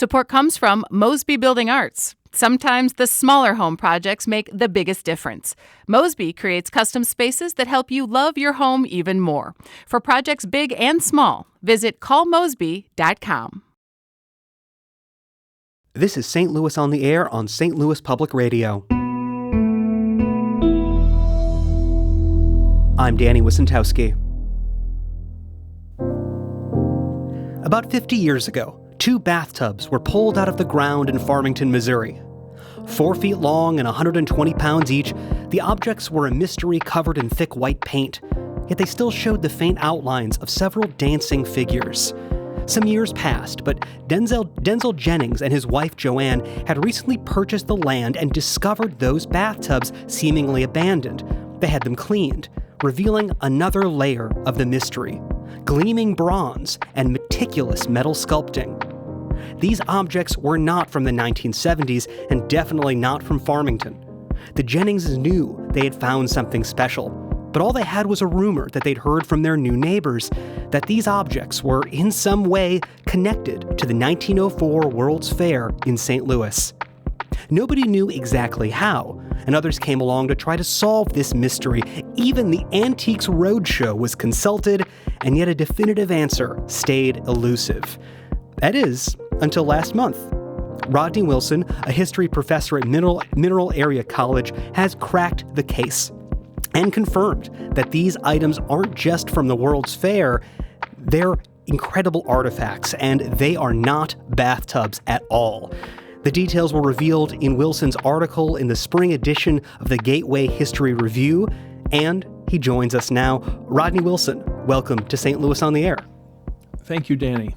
Support comes from Mosby Building Arts. Sometimes the smaller home projects make the biggest difference. Mosby creates custom spaces that help you love your home even more. For projects big and small, visit callmosby.com. This is St. Louis on the Air on St. Louis Public Radio. I'm Danny Wysentowski. About 50 years ago, 2 bathtubs were pulled out of the ground in Farmington, Missouri. 4 feet long and 120 pounds each, the objects were a mystery covered in thick white paint, yet they still showed the faint outlines of several dancing figures. Some years passed, but Denzel Jennings and his wife Joanne had recently purchased the land and discovered those bathtubs seemingly abandoned. They had them cleaned, revealing another layer of the mystery: gleaming bronze and meticulous metal sculpting. These objects were not from the 1970s and definitely not from Farmington. The Jenningses knew they had found something special, but all they had was a rumor that they'd heard from their new neighbors that these objects were in some way connected to the 1904 World's Fair in St. Louis. Nobody knew exactly how, and others came along to try to solve this mystery. Even the Antiques Roadshow was consulted, and yet a definitive answer stayed elusive. That is, until last month. Rodney Wilson, a history professor at Mineral Area College, has cracked the case and confirmed that these items aren't just from the World's Fair, they're incredible artifacts, and they are not bathtubs at all. The details were revealed in Wilson's article in the spring edition of the Gateway History Review, and he joins us now. Rodney Wilson, welcome to St. Louis on the Air. Thank you, Danny.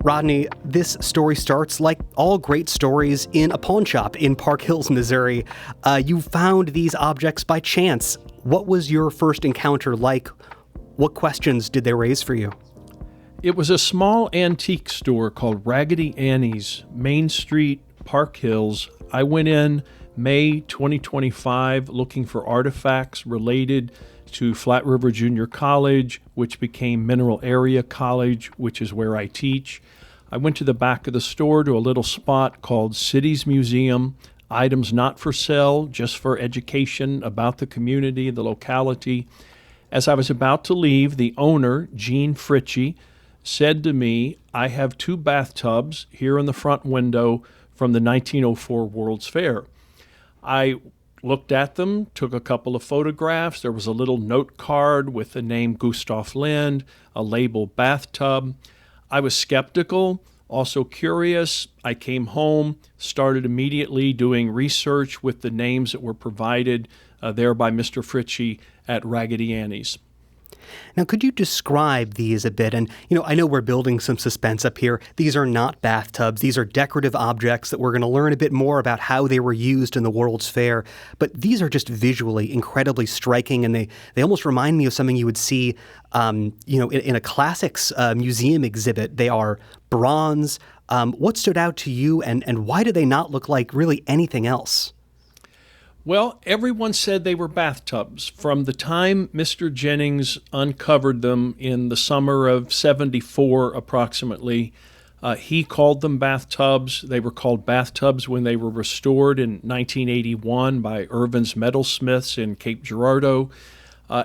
Rodney, this story starts, like all great stories, in a pawn shop in Park Hills, Missouri. You found these objects by chance. What was your first encounter like? What questions did they raise for you? It was a small antique store called Raggedy Annie's, Main Street, Park Hills. I went in May 2025 looking for artifacts related to Flat River Junior College, which became Mineral Area College, which is where I teach. I went to the back of the store to a little spot called Cities Museum, items not for sale, just for education about the community, the locality. As I was about to leave, the owner, Gene Fritchie, said to me, "I have 2 bathtubs here in the front window from the 1904 World's Fair." I looked at them, took a couple of photographs. There was a little note card with the name Gustav Lind, a label bathtub. I was skeptical, also curious. I came home, started immediately doing research with the names that were provided there by Mr. Fritchie at Raggedy Annie's. Now, could you describe these a bit? And, I know we're building some suspense up here. These are not bathtubs. These are decorative objects that we're going to learn a bit more about how they were used in the World's Fair. But these are just visually incredibly striking, and they almost remind me of something you would see, in a classics museum exhibit. They are bronze. What stood out to you, and why do they not look like really anything else? Well, everyone said they were bathtubs. From the time Mr. Jennings uncovered them in the summer of '74 approximately, he called them bathtubs. They were called bathtubs when they were restored in 1981 by Irvin's Metalsmiths in Cape Girardeau.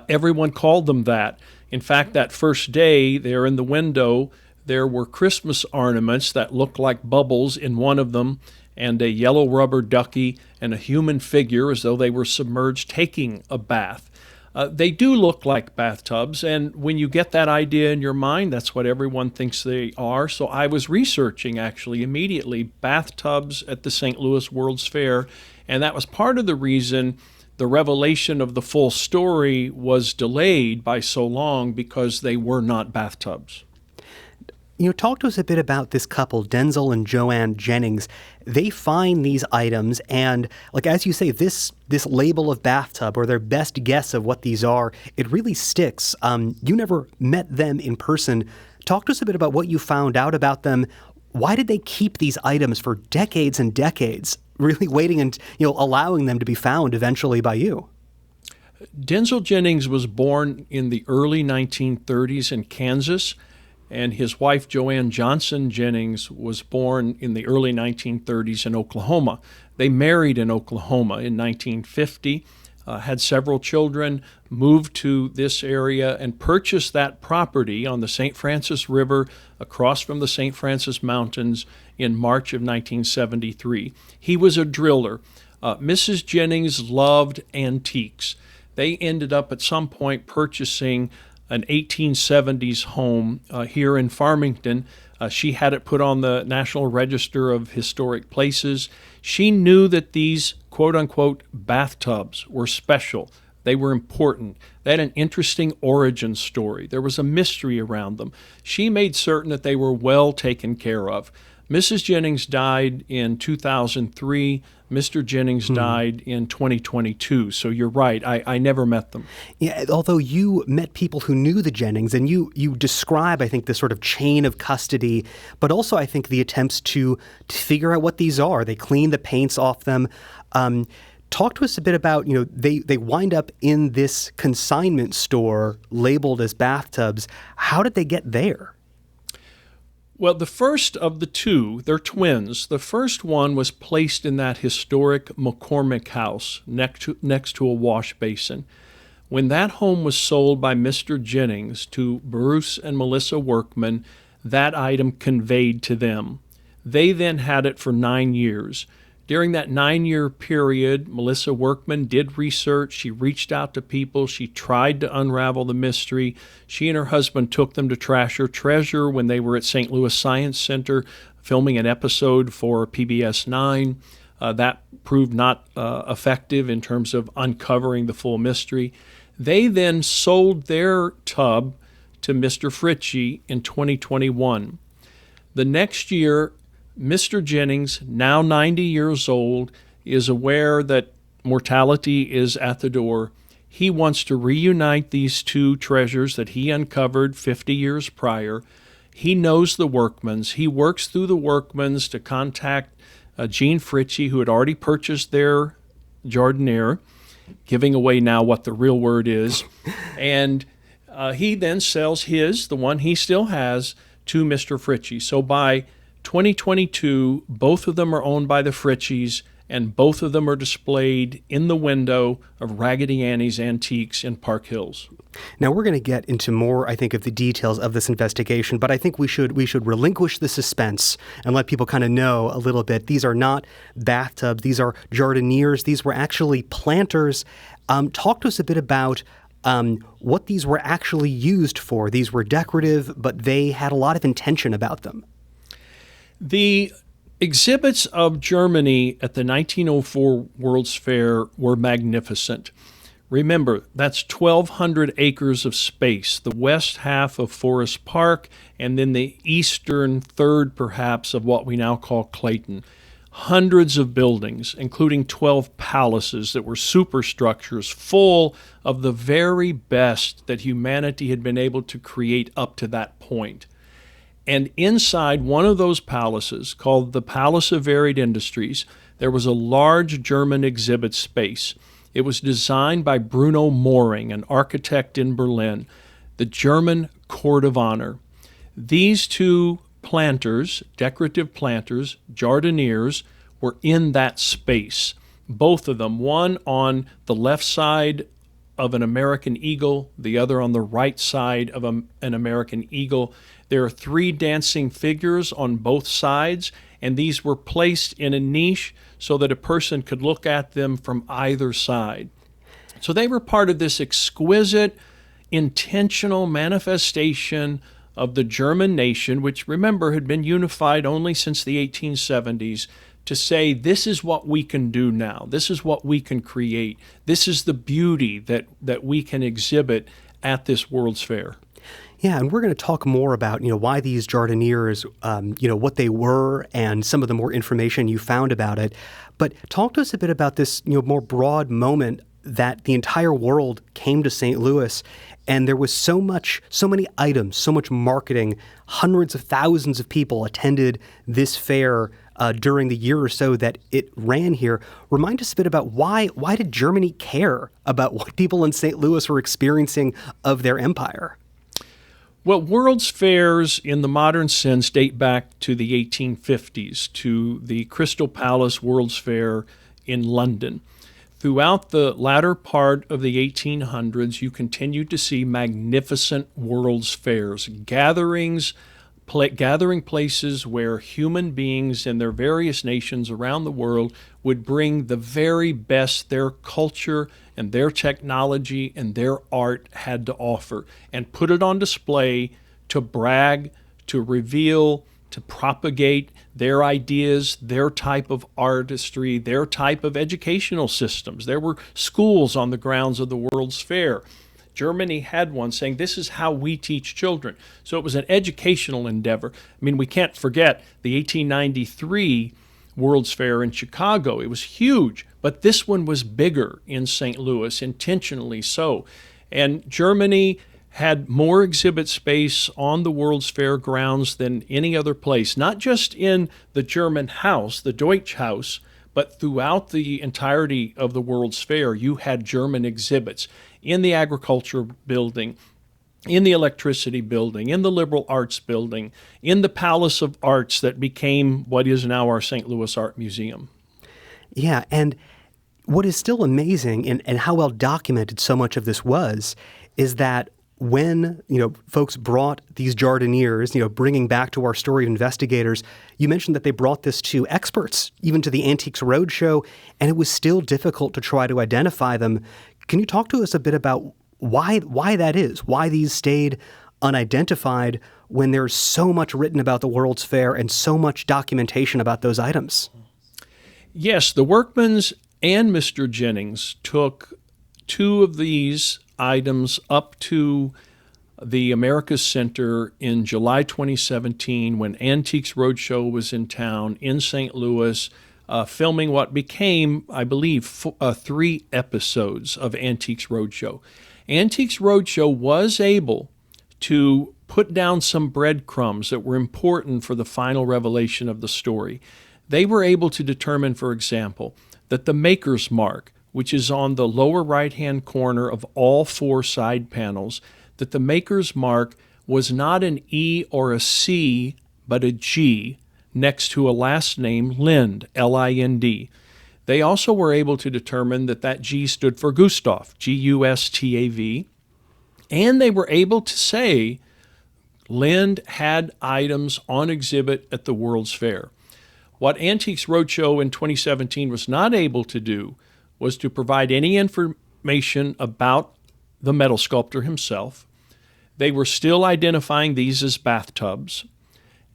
Everyone called them that. In fact, that first day there in the window, there were Christmas ornaments that looked like bubbles in one of them, and a yellow rubber ducky and a human figure as though they were submerged taking a bath. They do look like bathtubs, and when you get that idea in your mind, that's what everyone thinks they are. So I was researching, actually, immediately, bathtubs at the St. Louis World's Fair, and that was part of the reason the revelation of the full story was delayed by so long, because they were not bathtubs. Talk to us a bit about this couple, Denzel and Joanne Jennings. They find these items, and as you say, this label of bathtub, or their best guess of what these are, it really sticks. You never met them in person. Talk to us a bit about what you found out about them. Why did they keep these items for decades and decades, really waiting and allowing them to be found eventually by you? Denzel Jennings was born in the early 1930s in Kansas. and his wife, Joanne Johnson Jennings, was born in the early 1930s in Oklahoma. They married in Oklahoma in 1950, had several children, moved to this area, and purchased that property on the St. Francis River across from the St. Francis Mountains in March of 1973. He was a driller. Mrs. Jennings loved antiques. They ended up at some point purchasing an 1870s home here in Farmington. She had it put on the National Register of Historic Places. She knew that these quote-unquote bathtubs were special. They were important. They had an interesting origin story. There was a mystery around them. She made certain that they were well taken care of. Mrs. Jennings died in 2003. Mr. Jennings died in 2022. So you're right. I never met them. Yeah, although you met people who knew the Jennings, and you describe, I think, this sort of chain of custody, but also I think the attempts to figure out what these are. They clean the paints off them. Talk to us a bit about, they wind up in this consignment store labeled as bathtubs. How did they get there? Well, the first of the two, they're twins. The first one was placed in that historic McCormick house next to a wash basin. When that home was sold by Mr. Jennings to Bruce and Melissa Workman, that item conveyed to them. They then had it for 9 years. During that 9-year period, Melissa Workman did research. She reached out to people. She tried to unravel the mystery. She and her husband took them to Trasher Treasure when they were at St. Louis Science Center filming an episode for PBS 9. That proved not effective in terms of uncovering the full mystery. They then sold their tub to Mr. Fritchie in 2021. The next year, Mr. Jennings, now 90 years old, is aware that mortality is at the door. He wants to reunite these two treasures that he uncovered 50 years prior. He knows the Workmans. He works through the Workmans to contact Gene Fritchie, who had already purchased their jardiniere, giving away now what the real word is. And he then sells the one he still has, to Mr. Fritchie. So by 2022, both of them are owned by the Fritchies, and both of them are displayed in the window of Raggedy Annie's Antiques in Park Hills. Now, we're going to get into more, I think, of the details of this investigation, but I think we should relinquish the suspense and let people kind of know a little bit. These are not bathtubs. These are jardiniers. These were actually planters. Talk to us a bit about what these were actually used for. These were decorative, but they had a lot of intention about them. The exhibits of Germany at the 1904 World's Fair were magnificent. Remember, that's 1,200 acres of space, the west half of Forest Park, and then the eastern third, perhaps, of what we now call Clayton. Hundreds of buildings, including 12 palaces that were superstructures full of the very best that humanity had been able to create up to that point. And inside one of those palaces, called the Palace of Varied Industries, there was a large German exhibit space. It was designed by Bruno Moring, an architect in Berlin, the German Court of Honor. These two planters, decorative planters, jardiniers, were in that space. Both of them, one on the left side of an American eagle, the other on the right side of an American eagle. There are 3 dancing figures on both sides, and these were placed in a niche so that a person could look at them from either side. So they were part of this exquisite, intentional manifestation of the German nation, which, remember, had been unified only since the 1870s, to say, this is what we can do now. This is what we can create. This is the beauty that we can exhibit at this World's Fair. Yeah, and we're going to talk more about, why these jardiniers, what they were and some of the more information you found about it. But talk to us a bit about this, more broad moment that the entire world came to St. Louis, and there was so many items, so much marketing. Hundreds of thousands of people attended this fair during the year or so that it ran here. Remind us a bit about why did Germany care about what people in St. Louis were experiencing of their empire? Well, World's Fairs in the modern sense date back to the 1850s, to the Crystal Palace World's Fair in London. Throughout the latter part of the 1800s, you continued to see magnificent World's Fairs, gathering places where human beings in their various nations around the world would bring the very best their culture and their technology and their art had to offer and put it on display to brag, to reveal, to propagate their ideas, their type of artistry, their type of educational systems. There were schools on the grounds of the World's Fair. Germany had one saying, this is how we teach children. So it was an educational endeavor. I mean, we can't forget the 1893 World's Fair in Chicago. It was huge, but this one was bigger in St. Louis, intentionally so. And Germany had more exhibit space on the World's Fair grounds than any other place, not just in the German house, the Deutsch House, but throughout the entirety of the World's Fair, you had German exhibits in the agriculture building, in the electricity building, in the liberal arts building, in the Palace of Arts that became what is now our St. Louis Art Museum. Yeah, and what is still amazing and how well documented so much of this was is that when, folks brought these jardinieres, bringing back to our story of investigators, you mentioned that they brought this to experts, even to the Antiques Roadshow, and it was still difficult to try to identify them. Can you talk to us a bit about why that is, why these stayed unidentified when there's so much written about the World's Fair and so much documentation about those items? Yes, the Workmans and Mr. Jennings took two of these items up to the Americas Center in July 2017 when Antiques Roadshow was in town in St. Louis, filming what became, I believe, 3 episodes of Antiques Roadshow. Antiques Roadshow was able to put down some breadcrumbs that were important for the final revelation of the story. They were able to determine, for example, that the maker's mark, which is on the lower right-hand corner of all 4 side panels, that the maker's mark was not an E or a C, but a G next to a last name, Lind, L-I-N-D. They also were able to determine that that G stood for Gustav, G-U-S-T-A-V, and they were able to say Lind had items on exhibit at the World's Fair. What Antiques Roadshow in 2017 was not able to do was to provide any information about the metal sculptor himself. They were still identifying these as bathtubs,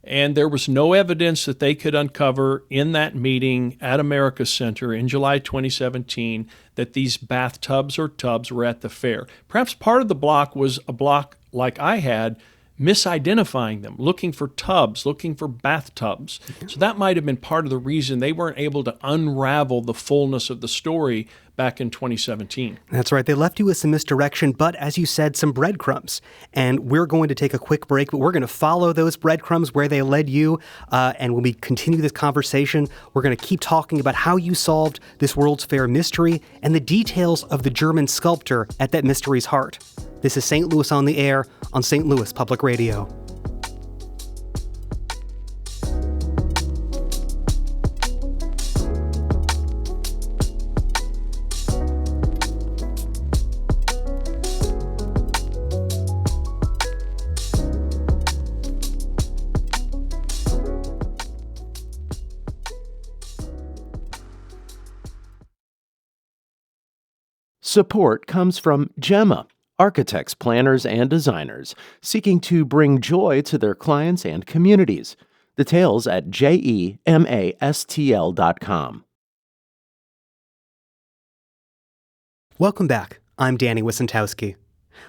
and there was no evidence that they could uncover in that meeting at America Center in July 2017 that these bathtubs or tubs were at the fair. Perhaps part of the block was a block like I had, misidentifying them, looking for tubs, looking for bathtubs. So that might have been part of the reason they weren't able to unravel the fullness of the story back in 2017. That's right. They left you with some misdirection, but as you said, some breadcrumbs. And we're going to take a quick break, but we're going to follow those breadcrumbs where they led you. And when we continue this conversation, we're going to keep talking about how you solved this World's Fair mystery and the details of the German sculptor at that mystery's heart. This is St. Louis on the Air on St. Louis Public Radio. Support comes from Gemma, architects, planners, and designers seeking to bring joy to their clients and communities. Details at gemastl.com. Welcome back. I'm Danny Wysentowski.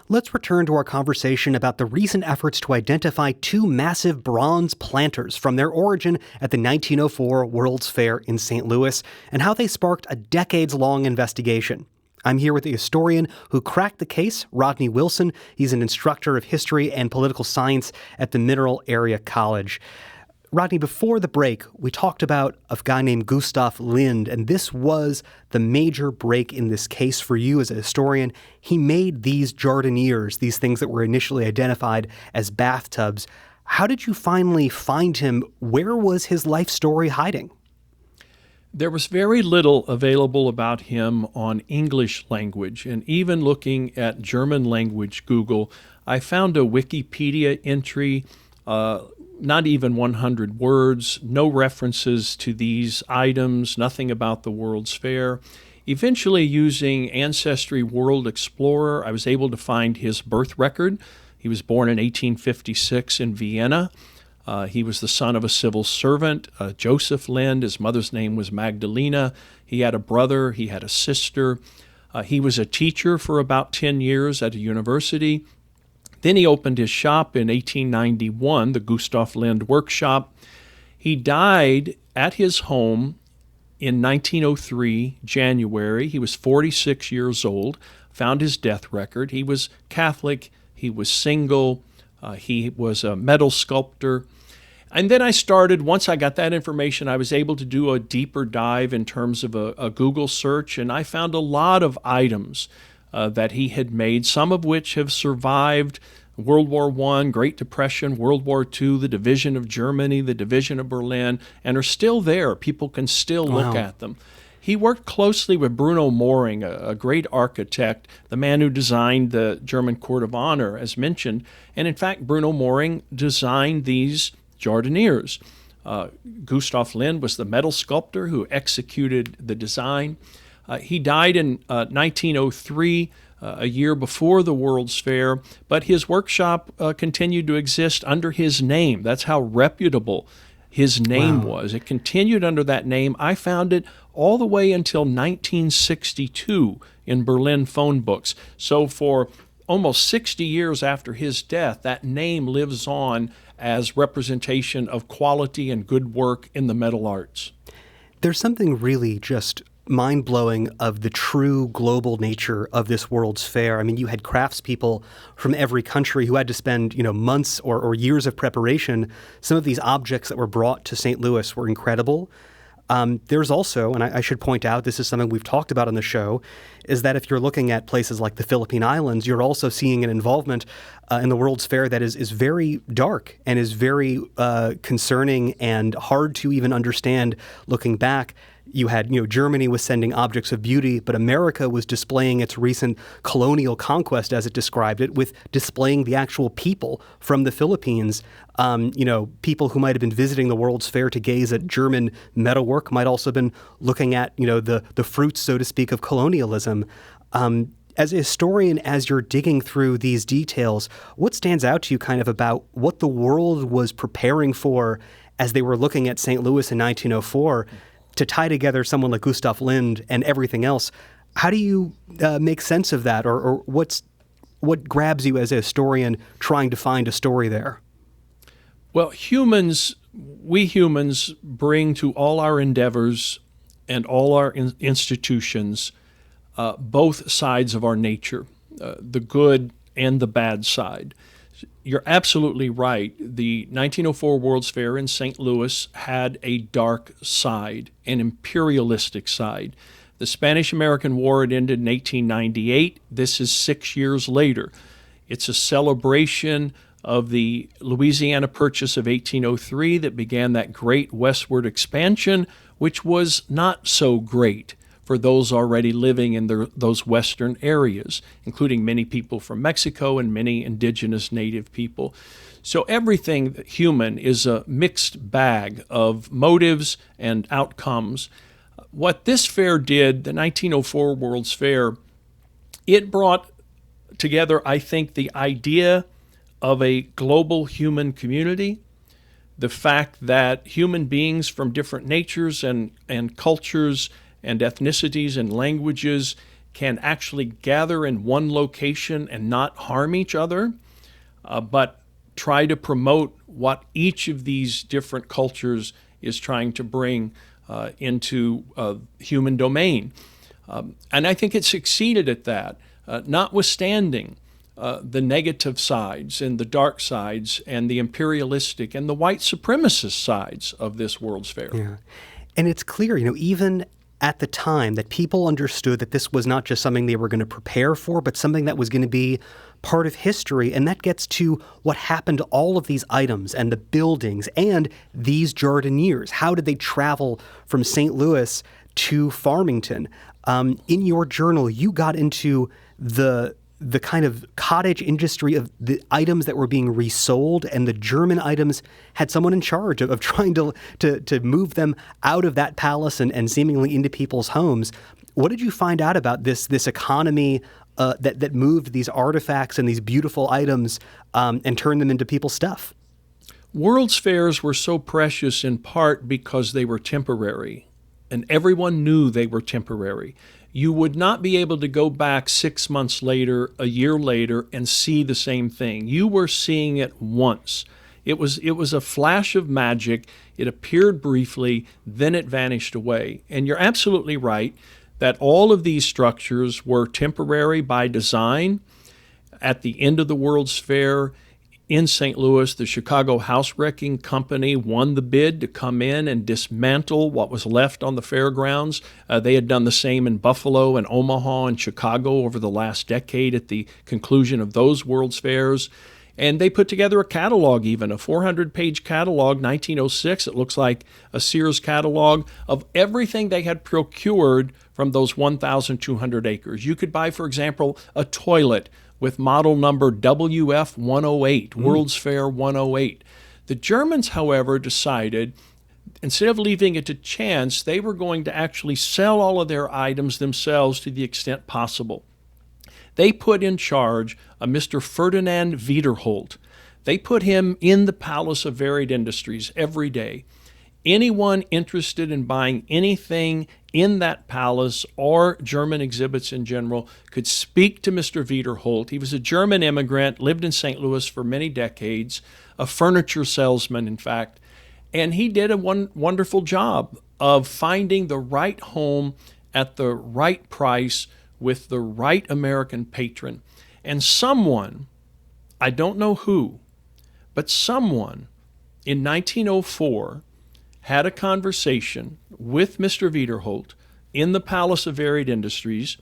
Let's return to our conversation about the recent efforts to identify 2 massive bronze planters from their origin at the 1904 World's Fair in St. Louis and how they sparked a decades-long investigation. I'm here with the historian who cracked the case, Rodney Wilson. He's an instructor of history and political science at the Mineral Area College. Rodney, before the break, we talked about a guy named Gustav Lind, and this was the major break in this case for you as a historian. He made these jardinières, these things that were initially identified as bathtubs. How did you finally find him? Where was his life story hiding? There was very little available about him on English language, and even looking at German language Google, I found a Wikipedia entry, not even 100 words, no references to these items, nothing about the World's Fair. Eventually, using Ancestry World Explorer, I was able to find his birth record. He was born in 1856 in Vienna. He was the son of a civil servant, Joseph Lind. His mother's name was Magdalena. He had a brother. He had a sister. He was a teacher for about 10 years at a university. Then he opened his shop in 1891, the Gustav Lind Workshop. He died at his home in 1903, January. He was 46 years old, found his death record. He was Catholic. He was single. He was a metal sculptor. And then I started, once I got that information, I was able to do a deeper dive in terms of a Google search, and I found a lot of items that he had made, some of which have survived World War I, Great Depression, World War II, the division of Germany, the division of Berlin, and are still there. People can still look at them. He worked closely with Bruno Moring, a great architect, the man who designed the German Court of Honor, as mentioned. And in fact, Bruno Moring designed these jardinières. Gustav Lind was the metal sculptor who executed the design. He died in 1903, a year before the World's Fair, but his workshop continued to exist under his name. That's how reputable his name was. It continued under that name. I found it all the way until 1962 in Berlin phone books. So for almost 60 years after his death, that name lives on as representation of quality and good work in the metal arts. There's something really just mind-blowing of the true global nature of this World's Fair. I mean, you had craftspeople from every country who had to spend, months or years of preparation. Some of these objects that were brought to St. Louis were incredible. There's also, and I should point out, this is something we've talked about on the show, is that if you're looking at places like the Philippine Islands, you're also seeing an involvement in the World's Fair that is very dark and is very concerning and hard to even understand looking back. You had, Germany was sending objects of beauty, but America was displaying its recent colonial conquest, as it described it, with displaying the actual people from the Philippines. People who might have been visiting the World's Fair to gaze at German metalwork might also have been looking at, the fruits, so to speak, of colonialism. As a historian, as you're digging through these details, what stands out to you kind of about what the world was preparing for as they were looking at St. Louis in 1904? To tie together someone like Gustav Lind and everything else, how do you make sense of that, or what grabs you as a historian trying to find a story there? Well, we humans bring to all our endeavors and all our institutions both sides of our nature, the good and the bad side. You're absolutely right. The 1904 World's Fair in St. Louis had a dark side, an imperialistic side. The Spanish-American War had ended in 1898. This is 6 years later. It's a celebration of the Louisiana Purchase of 1803 that began that great westward expansion, which was not so great for those already living in those western areas, including many people from Mexico and many indigenous native people. So everything human is a mixed bag of motives and outcomes. What this fair did, the 1904 World's Fair, it brought together, I think, the idea of a global human community, the fact that human beings from different natures and cultures and ethnicities and languages can actually gather in one location and not harm each other, but try to promote what each of these different cultures is trying to bring into human domain. And I think it succeeded at that, notwithstanding the negative sides and the dark sides and the imperialistic and the white supremacist sides of this World's Fair. Yeah. And it's clear, even at the time that people understood that this was not just something they were going to prepare for, but something that was going to be part of history. And that gets to what happened to all of these items and the buildings and these jardiniers. How did they travel from St. Louis to Farmington? In your journal, you got into the kind of cottage industry of the items that were being resold, and the German items had someone in charge of trying to move them out of that palace and seemingly into people's homes. What did you find out about this economy that moved these artifacts and these beautiful items and turned them into people's stuff? World's Fairs were so precious in part because they were temporary, and everyone knew they were temporary. You would not be able to go back 6 months later, a year later, and see the same thing. You were seeing it once. It was a flash of magic. It appeared briefly, then it vanished away. And you're absolutely right that all of these structures were temporary by design. At the end of the World's Fair in St. Louis, the Chicago House Wrecking Company won the bid to come in and dismantle what was left on the fairgrounds. They had done the same in Buffalo and Omaha and Chicago over the last decade at the conclusion of those World's Fairs. And they put together a catalog, even a 400-page catalog, 1906. It looks like a Sears catalog of everything they had procured from those 1,200 acres. You could buy, for example, a toilet with model number WF 108, World's Fair 108. The Germans, however, decided, instead of leaving it to chance, they were going to actually sell all of their items themselves to the extent possible. They put in charge a Mr. Ferdinand Wiederholt. They put him in the Palace of Varied Industries every day. Anyone interested in buying anything in that palace or German exhibits in general could speak to Mr. Wiederholt. He was a German immigrant, lived in St. Louis for many decades, a furniture salesman, in fact, and he did a wonderful job of finding the right home at the right price with the right American patron. And someone, I don't know who, but someone in 1904 had a conversation with Mr. Wiederholt in the Palace of Varied Industries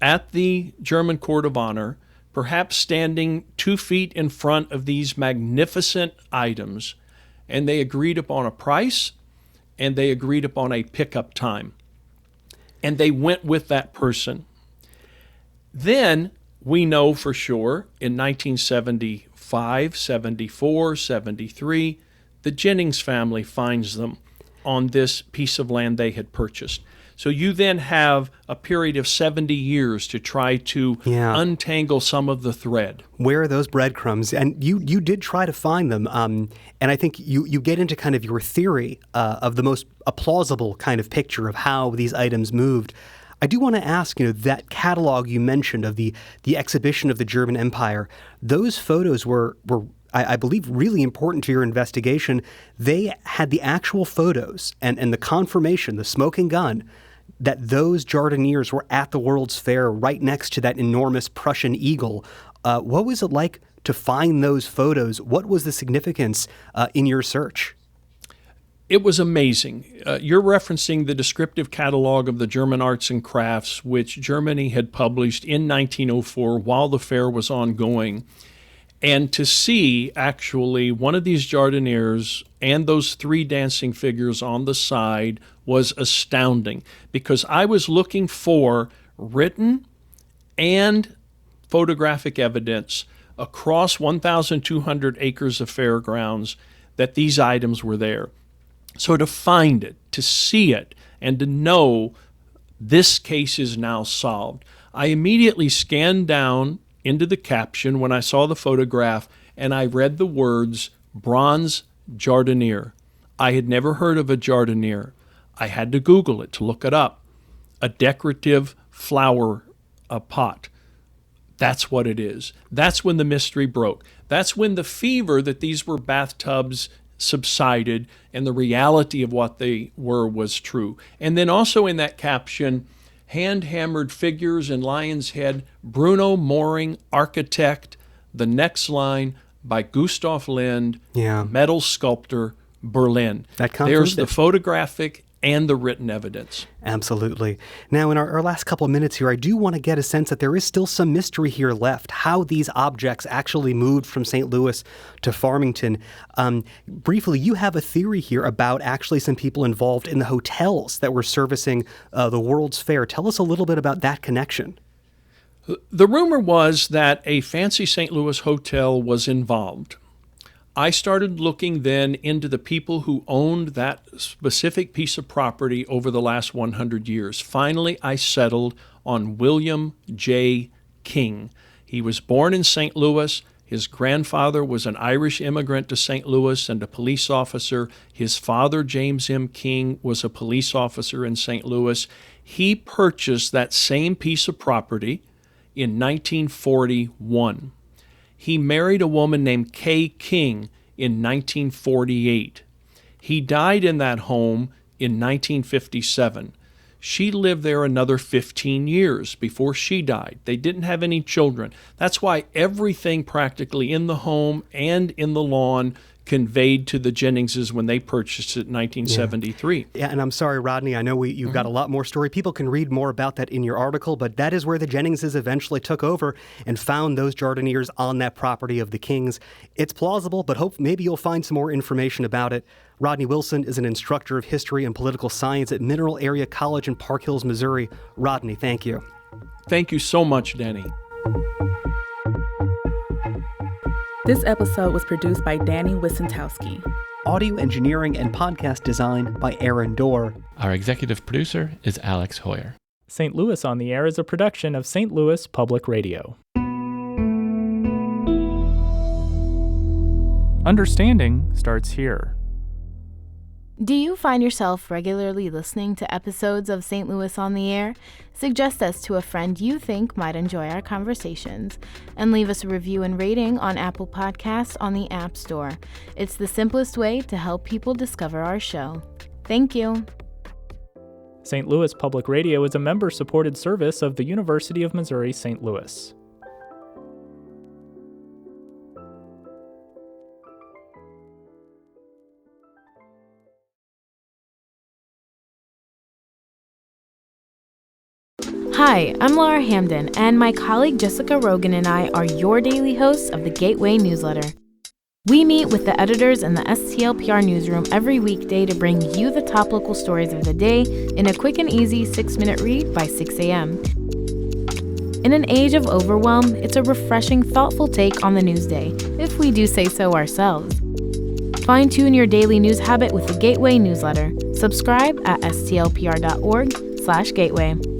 at the German Court of Honor, perhaps standing 2 feet in front of these magnificent items, and they agreed upon a price and they agreed upon a pickup time. And they went with that person. Then we know for sure in 1975, 74, 73, the Jennings family finds them on this piece of land they had purchased. So you then have a period of 70 years to try to untangle some of the thread. Where are those breadcrumbs? And you did try to find them. And I think you get into kind of your theory of the most plausible kind of picture of how these items moved. I do want to ask, that catalog you mentioned of the exhibition of the German Empire, those photos were I believe, really important to your investigation. They had the actual photos and the confirmation, the smoking gun, that those jardiniers were at the World's Fair right next to that enormous Prussian eagle. What was it like to find those photos? What was the significance in your search? It was amazing. You're referencing the descriptive catalog of the German arts and crafts, which Germany had published in 1904 while the fair was ongoing. And to see actually one of these jardiniers and those 3 dancing figures on the side was astounding, because I was looking for written and photographic evidence across 1,200 acres of fairgrounds that these items were there. So to find it, to see it, and to know this case is now solved, I immediately scanned down into the caption when I saw the photograph, and I read the words bronze jardinier. I had never heard of a jardinier. I had to Google it to look it up. A decorative flower pot. That's what it is. That's when the mystery broke. That's when the fever that these were bathtubs subsided and the reality of what they were was true. And then also in that caption, hand-hammered figures in lion's head, Bruno Mooring, architect. The next line by Gustav Lind, metal sculptor, Berlin. There's the photographic and the written evidence. Absolutely. Now, in our last couple of minutes here, I do want to get a sense that there is still some mystery here left, how these objects actually moved from St. Louis to Farmington. Briefly, you have a theory here about actually some people involved in the hotels that were servicing the World's Fair. Tell us a little bit about that connection. The rumor was that a fancy St. Louis hotel was involved. I started looking then into the people who owned that specific piece of property over the last 100 years. Finally, I settled on William J. King. He was born in St. Louis. His grandfather was an Irish immigrant to St. Louis and a police officer. His father, James M. King, was a police officer in St. Louis. He purchased that same piece of property in 1941. He married a woman named Kay King in 1948. He died in that home in 1957. She lived there another 15 years before she died. They didn't have any children. That's why everything practically in the home and in the lawn conveyed to the Jenningses when they purchased it in 1973. Yeah, and I'm sorry, Rodney, I know you've got a lot more story. People can read more about that in your article, but that is where the Jenningses eventually took over and found those jardiniers on that property of the Kings. It's plausible, but maybe you'll find some more information about it. Rodney Wilson is an instructor of history and political science at Mineral Area College in Park Hills, Missouri. Rodney, thank you. Thank you so much, Danny. This episode was produced by Danny Wissentowski. Audio engineering and podcast design by Aaron Dorr. Our executive producer is Alex Hoyer. St. Louis on the Air is a production of St. Louis Public Radio. Understanding starts here. Do you find yourself regularly listening to episodes of St. Louis on the Air? Suggest us to a friend you think might enjoy our conversations, and leave us a review and rating on Apple Podcasts on the App Store. It's the simplest way to help people discover our show. Thank you. St. Louis Public Radio is a member-supported service of the University of Missouri St. Louis. Hi, I'm Laura Hamden, and my colleague Jessica Rogan and I are your daily hosts of the Gateway newsletter. We meet with the editors in the STLPR newsroom every weekday to bring you the top local stories of the day in a quick and easy 6-minute read by 6 a.m. In an age of overwhelm, it's a refreshing, thoughtful take on the news day, if we do say so ourselves. Fine-tune your daily news habit with the Gateway newsletter. Subscribe at stlpr.org/gateway.